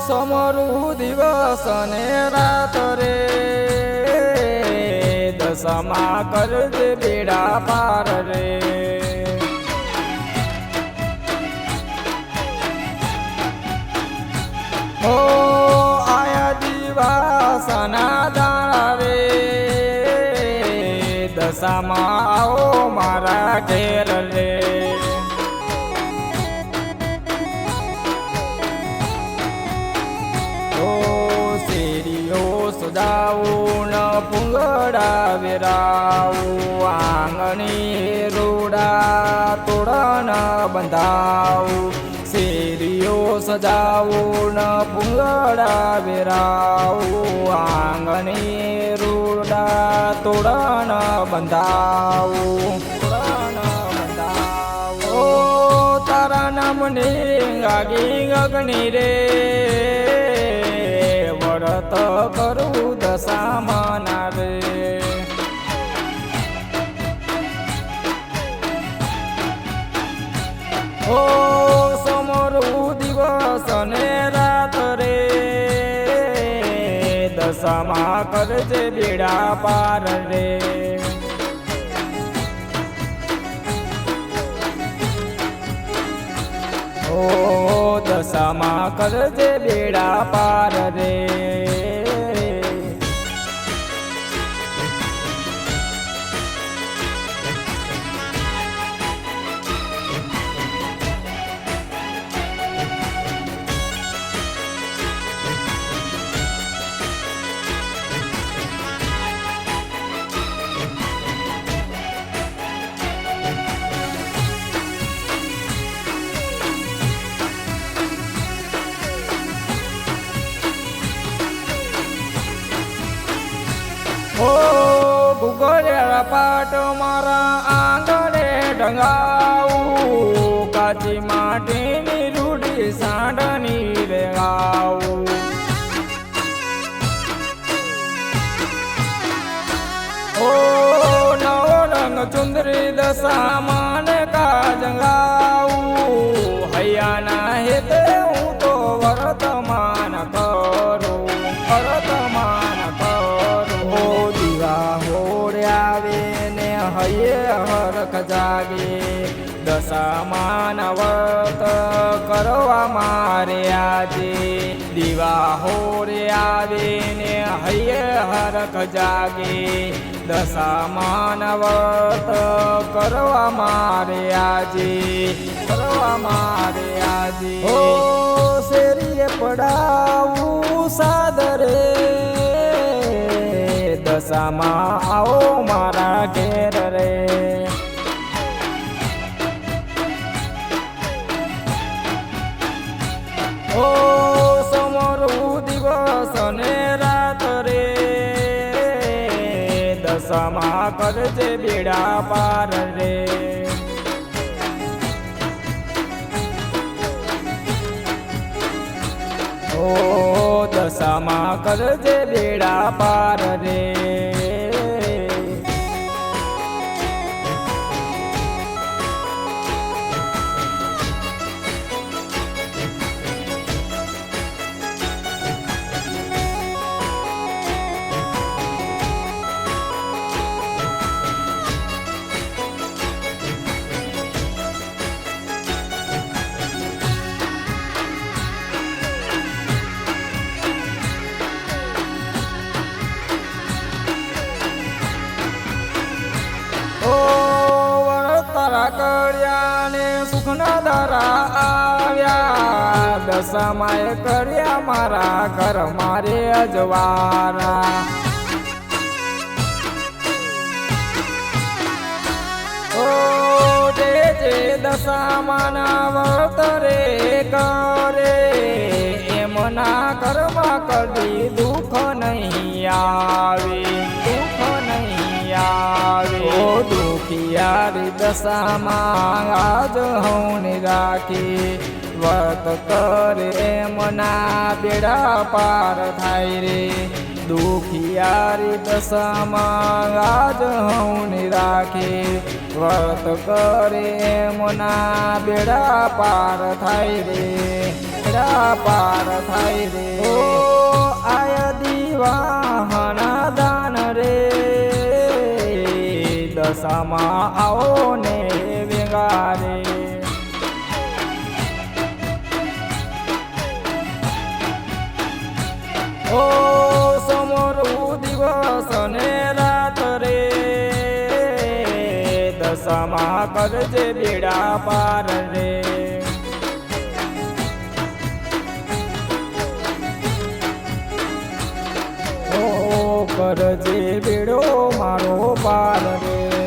સમરું દિવસ ને રાત રે દશામાં કરજે બેડા પાર રે ઓ આયા દિવાસના દાડા રે દશામાં આવો મારા ઘેર રે સજાવું ન પુંગડા વેરાવું આંગણી રોડા તોડા ન બંધાવું શેરીઓ સજાવું ન પુંગડા વેરાવું આંગણી રોડા તોડા ન બંધાવું ઓ તારા નામની ગાગી અગ્નિ રે વ્રત કરું દશામાં રે ઓ સમરું દિવસ ને રાત રે દશામાં કરજે બેડા પાર રે ઓ દશામાં કરજે બેડા પાર રે ઓ ગુગળિયા પાટ મારા આંગણે ઢંગાવું કાચી માટીની રૂડી સાંડની રેગાવું ઓ નવો રંગ ચુંદરી દશામાં કાજંગાવું હૈયાના હેતે હું તો વર્તમાન કરું વર્તમાન કરું આવે ને હૈયે હરખ જાગે દશામાં વ્રત કરવા મારે આજે દીવા હોરે આવે ને હૈયે હરખ જાગે દશામાં વ્રત કરવા મારે આજે ઓ શેરીએ પડાવું સાદરે દશામાં આવો મારા ઘેર રે ઓ સમરું દિવસ ને રાત રે દશામાં કરજે બેડા પાર રે ઓ દશામાં કરજે બેડા પાર રે કર્યા ને સુખના દારા આવ્યા દશામાં કર્યા મારા ઘર મારે અજવારા ઓ જે દશામાં વ્રત રે કરે એમના કર્મમાં કદી દુઃખ નહીં આવે ઓ દુખિયારી દશામાં આજ હું રાખી વ્રત કરે એમના બેડા પાર થાય રે દુખિયારી દશામાં આજ હું રાખી વ્રત કરે એમના બેડા પાર થાય રે બેડા પાર થાય રે ઓ આય દીવાહન દાન રે દશામાં આવો ને વેગારે ઓ સમરું દિવસ ને રાત રે દશામાં કરજે બેડા પાર રે ઓ કરજે બેડો મારો પાર રે